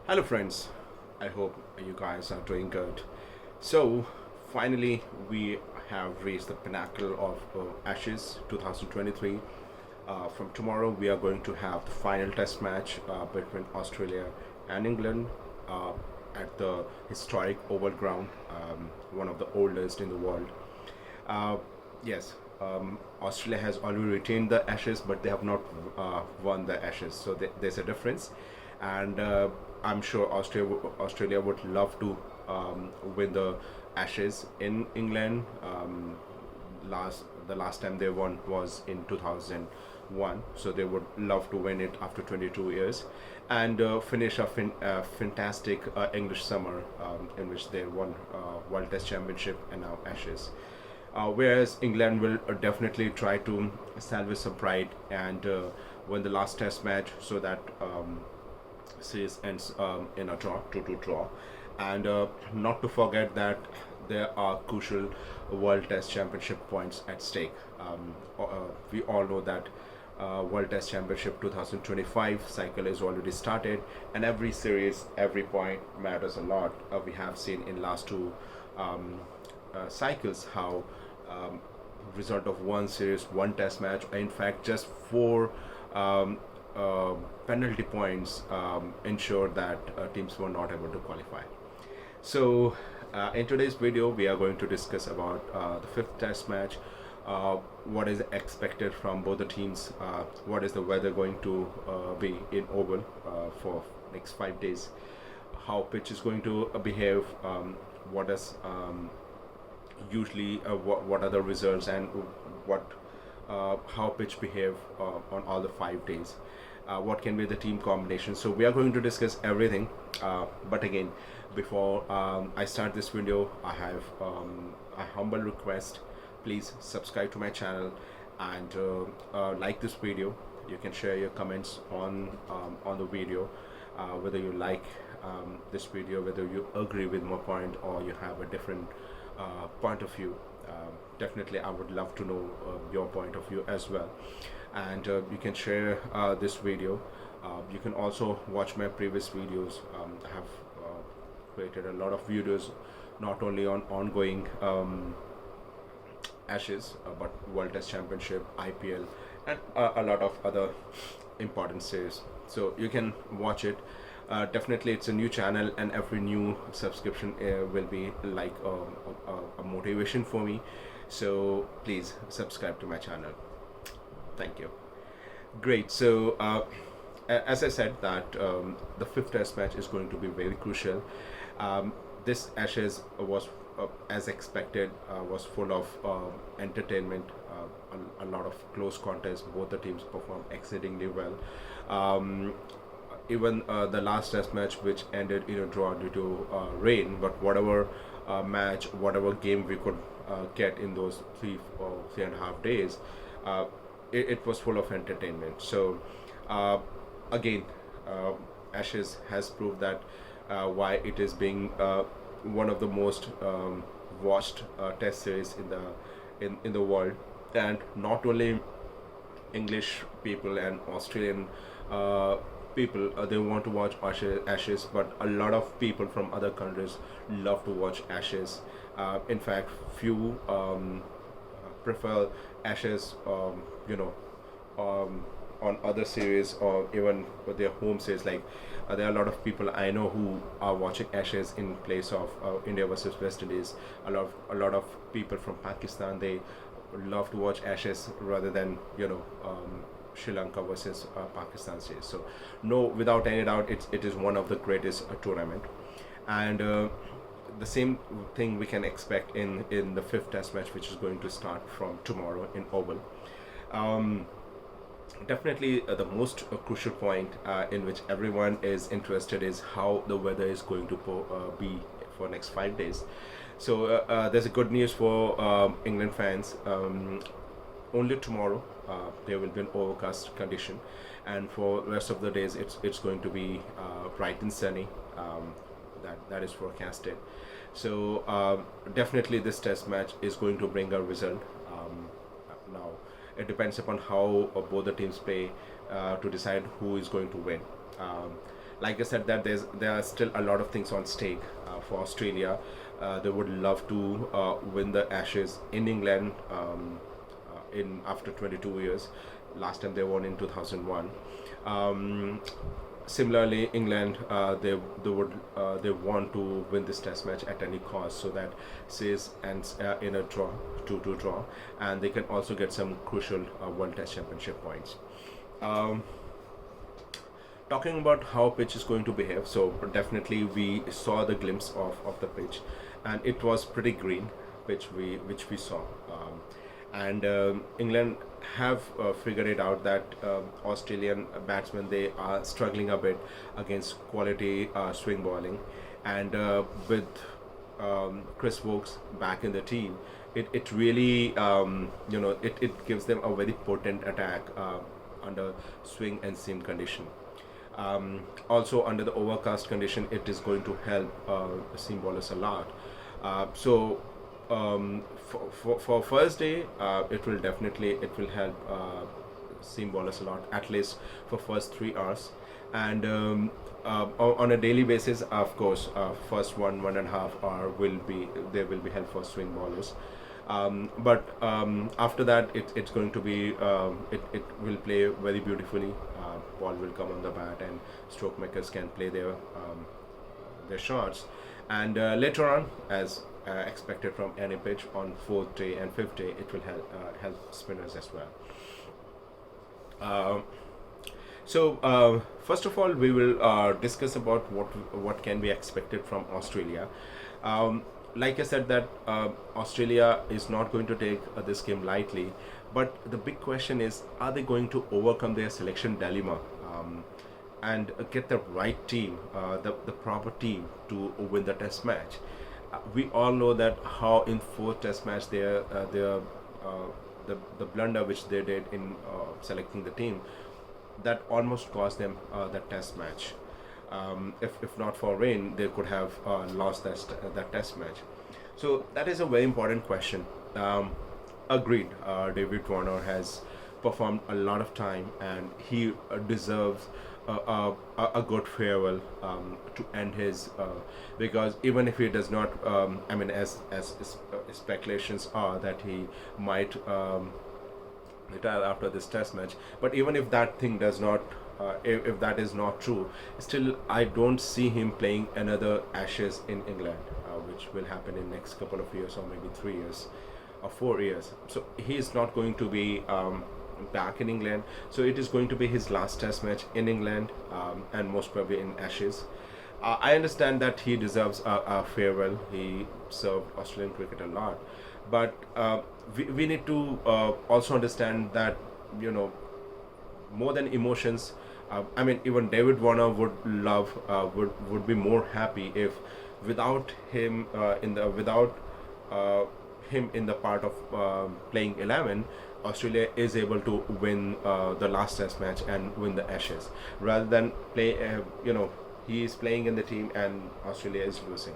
Hello, friends. I hope you guys are doing good. So, finally, we have reached the pinnacle of Ashes 2023. From tomorrow, we are going to have the final test match between Australia and England uh, at the historic Oval Ground, one of the oldest in the world. Uh, yes, Australia has already retained the Ashes, but they have not won the Ashes. So there's a difference, and I'm sure Australia would love to win the Ashes in England. The last time they won was in 2001, so they would love to win it after 22 years, and finish a fantastic English summer in which they won World Test Championship and now Ashes. Whereas England will definitely try to salvage some pride and win the last Test match so that series ends in a draw, 2-2 draw. And not to forget that there are crucial World Test Championship points at stake. We all know that World Test Championship 2025 cycle is already started, and every series, every point matters a lot. We have seen in last two cycles how um, result of one series, one test match, in fact, just four um, penalty points ensured that teams were not able to qualify. So, in today's video, we are going to discuss about the fifth test match. What is expected from both the teams? What is the weather going to be in Oval for next 5 days? How pitch is going to behave? What does usually what are the results and what how pitch behave on all the 5 days, what can be the team combination. So we are going to discuss everything, but again, before I start this video, I have a humble request. Please subscribe to my channel and like this video. You can share your comments on the video, whether you like this video, whether you agree with my point or you have a different point of view. Definitely, I would love to know your point of view as well. And you can share this video. You can also watch my previous videos. I have created a lot of videos, not only on ongoing Ashes, but World Test Championship, IPL, and a lot of other important series. So you can watch it. Definitely, it's a new channel, and every new subscription will be like a motivation for me. So please subscribe to my channel. Thank you. Great. So, as I said, that the fifth Test match is going to be very crucial. This Ashes was, as expected, was full of entertainment. A lot of close contests. Both the teams performed exceedingly well. Even the last Test match, which ended in a draw due to rain, but whatever match, whatever game we could get in those 3.5 days, uh, it was full of entertainment. So uh, again, Ashes has proved that why it is being one of the most watched Test series in the world, and not only English people and Australian people, they want to watch Ashes, but a lot of people from other countries love to watch Ashes. In fact, few prefer Ashes, on other series or even with their home series. Like there are a lot of people I know who are watching Ashes in place of India versus West Indies. A lot of people from Pakistan, they love to watch Ashes rather than Sri Lanka versus Pakistan series. So no, without any doubt, it is one of the greatest tournament, and the same thing we can expect in the fifth Test match, which is going to start from tomorrow in Oval. Um, Definitely, the most crucial point in which everyone is interested is how the weather is going to be for next 5 days. So there's a good news for England fans. Only tomorrow there will be an overcast condition, and for rest of the days it's going to be bright and sunny. That is forecasted. So definitely this Test match is going to bring a result. Now it depends upon how both the teams play to decide who is going to win. Like I said, that there are still a lot of things on stake for Australia. They would love to win the Ashes in England in after 22 years. Last time they won in 2001. Um, Similarly, England they want to win this Test match at any cost, so that says ends in a draw, 2-2 draw, and they can also get some crucial World Test Championship points. Um, Talking about how pitch is going to behave, so definitely we saw the glimpse of the pitch, and it was pretty green, which we saw. And England have figured it out that Australian batsmen, they are struggling a bit against quality swing bowling, and with Chris Stokes back in the team, it really it gives them a very potent attack under swing and seam condition. Also, under the overcast condition, it is going to help seam bowlers a lot. So for first day, it will help seam bowlers a lot, at least for first 3 hours. And on a daily basis, of course, first 1.5 hour will be help for swing bowlers. But after that, it's going to be it will play very beautifully. Ball will come on the bat, and stroke makers can play their shots. And later on, as expected from any pitch, on fourth day and fifth day, it will help spinners as well. First of all, we will discuss about what can be expected from Australia. Like I said, that Australia is not going to take this game lightly, but the big question is, are they going to overcome their selection dilemma and get the right team, the proper team to win the Test match? We all know that how in fourth Test match the blunder which they did in selecting the team, that almost cost them that Test match. If not for rain, they could have lost that Test match. So that is a very important question. Agreed, David Warner has performed a lot of time, and he deserves a good farewell to end his. Because even if he does not, as speculations are that he might retire after this Test match, but even if that thing does not, if that is not true, still I don't see him playing another Ashes in England, which will happen in next couple of years, or maybe 3 years or 4 years. So he is not going to be back in England. So it is going to be his last Test match in England, and most probably in Ashes. I understand that he deserves a farewell. He served Australian cricket a lot, but we need to also understand that, more than emotions. Even David Warner would be more happy if without him in the part of playing 11, Australia is able to win the last Test match and win the Ashes, rather than play. He is playing in the team and Australia is losing.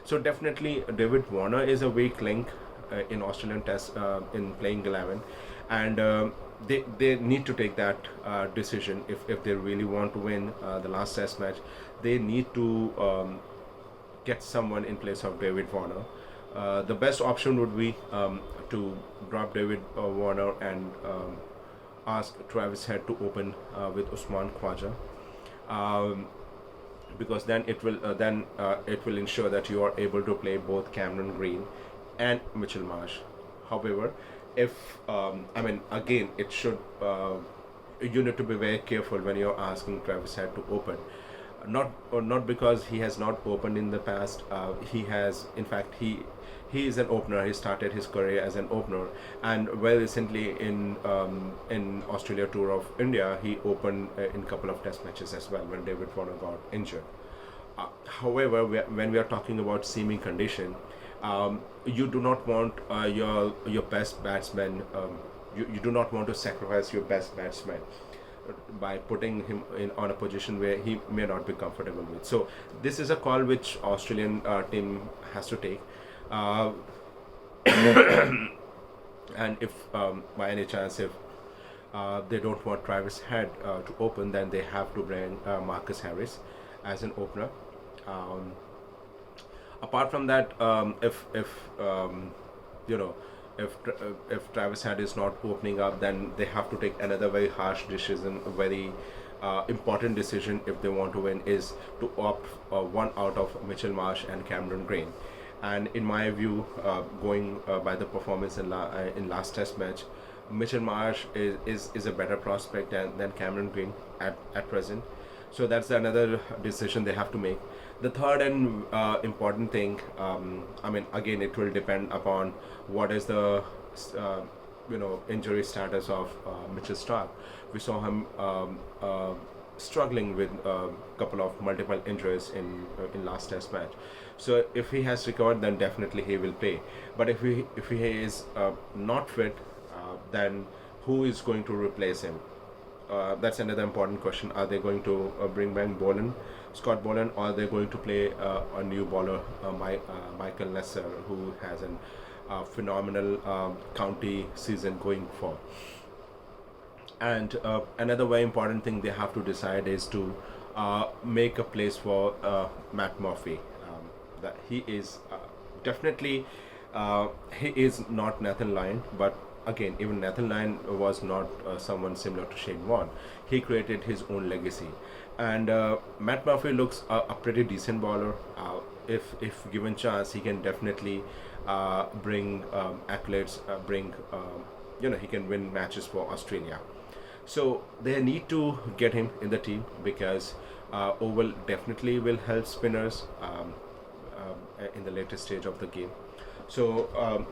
So definitely, David Warner is a weak link in Australian Test in playing 11, and they need to take that decision if they really want to win the last Test match. They need to get someone in place of David Warner. The best option would be to drop David Warner and ask Travis Head to open with Usman Khwaja, because then it will ensure that you are able to play both Cameron Green and Mitchell Marsh. However, if again, it should you need to be very careful when you're asking Travis Head to open. Not because he has not opened in the past. He has, in fact, he is an opener. He started his career as an opener, and very recently in Australia Tour of India, he opened in a couple of Test matches as well when David Warner got injured. However, when we are talking about seaming condition, you do not want your best batsman. You do not want to sacrifice your best batsman by putting him on a position where he may not be comfortable with. So this is a call which Australian team has to take. And if by any chance, if they don't want Travis Head to open, then they have to bring Marcus Harris as an opener. Um, Apart from that, you know if Travis Head is not opening up, then they have to take another very harsh decision, a very important decision if they want to win, is to opt one out of Mitchell Marsh and Cameron Green. And in my view, going by the performance in last Test match, Mitchell Marsh is a better prospect than Cameron Green at present. So that's another decision they have to make. The third and important thing, I mean, again, it will depend upon what is the injury status of Mitchell Starc. We saw him struggling with a couple of multiple injuries in last Test match. So if he has recovered, then definitely he will play. But if he is not fit, then who is going to replace him? That's another important question. Are they going to bring back Scott Boland, or are they going to play a new bowler, Michael Lesser, who has a phenomenal county season going for? And another very important thing they have to decide is to make a place for Matt Murphy. That he is definitely he is not Nathan Lyon, but again, even Nathan Lyon was not someone similar to Shane Warne. He created his own legacy, and Matt Murphy looks a pretty decent bowler. If given chance, he can definitely bring accolades. He can win matches for Australia. So they need to get him in the team, because Oval definitely will help spinners in the latest stage of the game. So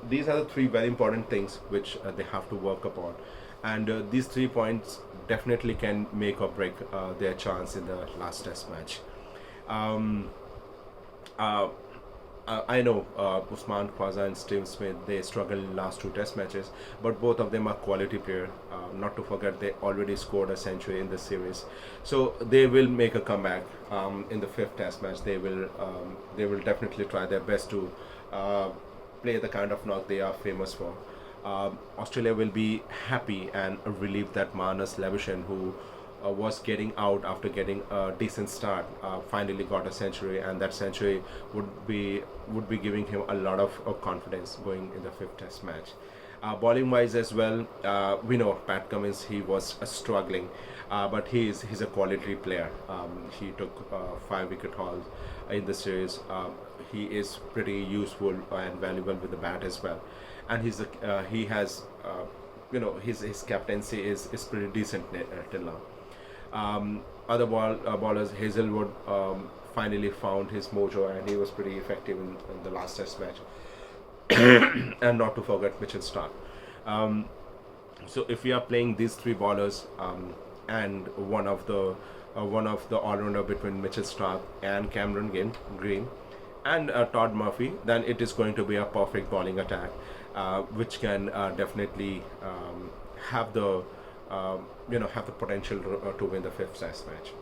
these are the three very important things which they have to work upon, and these 3 points definitely can make or break their chance in the last Test match. I know Usman Khwaja and Steve Smith, they struggled in last 2 Test matches, but both of them are quality player. Not to forget, they already scored a century in this series, so they will make a comeback in the 5th Test match. They will definitely try their best to play the kind of knock they are famous for. Australia will be happy and relieved that Marnus Labuschagne, who was getting out after getting a decent start, finally got a century, and that century would be giving him a lot of confidence going in the 5th Test match. Bowling wise as well, we know Pat Cummins, he was struggling, but he's a quality player. He took 5 wicket hauls in the series. He is pretty useful and valuable with the bat as well, and he has his captaincy is pretty decent till now. Other bowlers, Hazelwood finally found his mojo, and he was pretty effective in the last Test match. And not to forget Mitchell Starc. So if we are playing these 3 bowlers and one of the all-rounder between Mitchell Starc and Cameron Green and Todd Murphy, then it is going to be a perfect bowling attack, which can definitely have the potential to win the 5th Test match.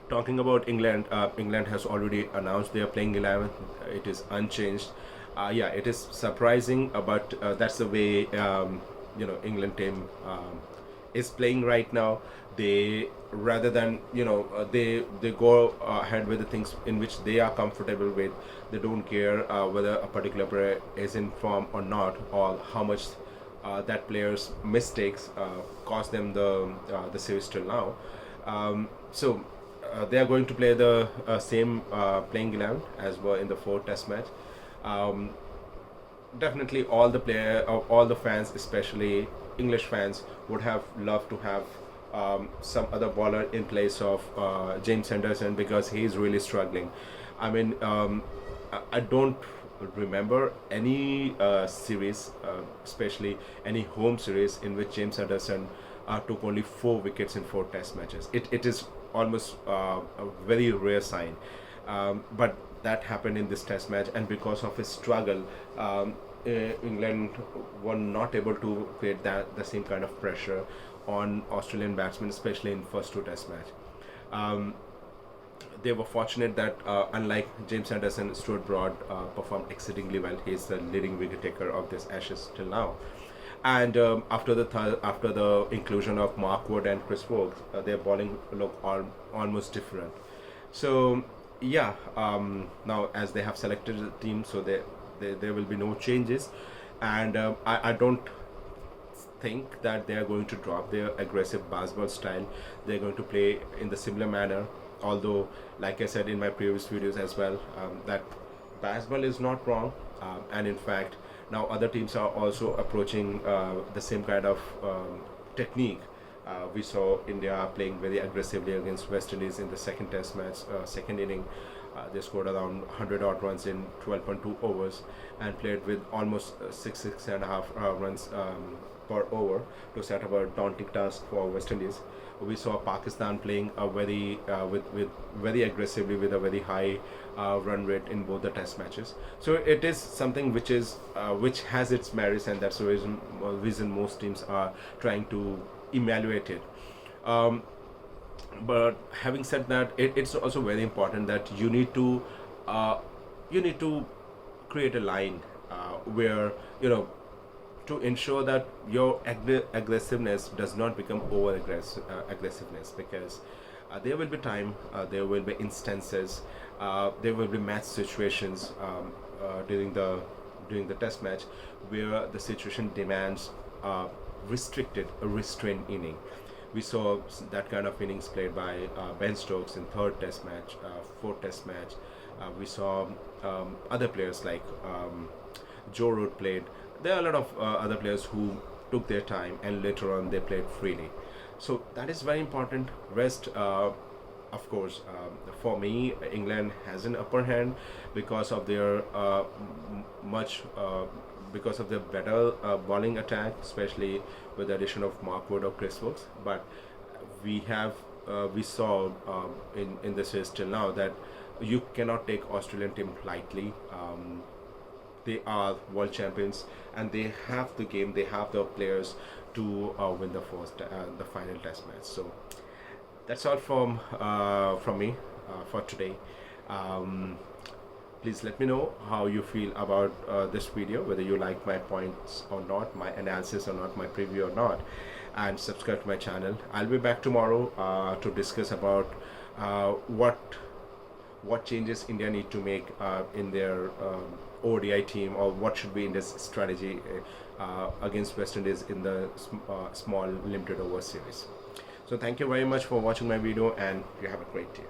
Talking about England, England has already announced they are playing 11. It is unchanged. It is surprising, but that's the way England team is playing right now. They, rather than they go ahead with the things in which they are comfortable with. They don't care whether a particular player is in form or not, or how much that player's mistakes cost them the series till now. So they are going to play the same playing 11 as were in the 4th Test match. Definitely all the fans, especially English fans, would have loved to have some other bowler in place of James Henderson, because he is really struggling. I mean, I don't remember any series, especially any home series, in which James Henderson took only 4 wickets in 4 Test matches. It is almost a very rare sign, but that happened in this Test match, and because of his struggle, England were not able to create the same kind of pressure on Australian batsmen, especially in first 2 Test match. They were fortunate that unlike James Henderson, Stuart Broad performed exceedingly well. He is the leading wicket taker of this Ashes till now. And after the inclusion of Mark Wood and Chris Stokes, their bowling look almost different. So yeah, now as they have selected the team, so there will be no changes, and I don't think that they are going to drop their aggressive basketball style. They're going to play in the similar manner. Although, like I said in my previous videos as well, that basketball is not wrong, and in fact, now other teams are also approaching the same kind of technique. We saw India playing very aggressively against West Indies in the second Test match, second inning. They scored around 100 odd runs in 12.2 overs and played with almost six and a half runs per over to set up a daunting task for West Indies. We saw Pakistan playing a with very aggressively with a very high run rate in both the Test matches. So it is something which has its merits, and that's the reason most teams are trying to evaluate it. Um, but having said that, it's also very important that uh, you need to create a line where to ensure that your aggressiveness does not become over aggressiveness, because there will be time, there will be instances, there will be match situations during the test match where the situation demands a restrained inning. We saw that kind of innings played by Ben Stokes in third test match, fourth test match. We saw other players like Joe Root played. There are a lot of other players who took their time and later on they played freely. So that is very important. Rest, of course, for me, England has an upper hand because of their much because of their better bowling attack, especially with the addition of Mark Wood or Chris Stokes. But we saw in the series till now that you cannot take Australian team lightly. They are world champions, and they have the game, they have the players to win the final test match. So that's all from me for today. um, Please let me know how you feel about this video, whether you like my points or not, my analysis or not, my preview or not, and subscribe to my channel. I'll be back tomorrow to discuss about what changes India need to make in their ODI team, or what should be India's strategy against West Indies in the small limited over series. So thank you very much for watching my video, and you have a great day.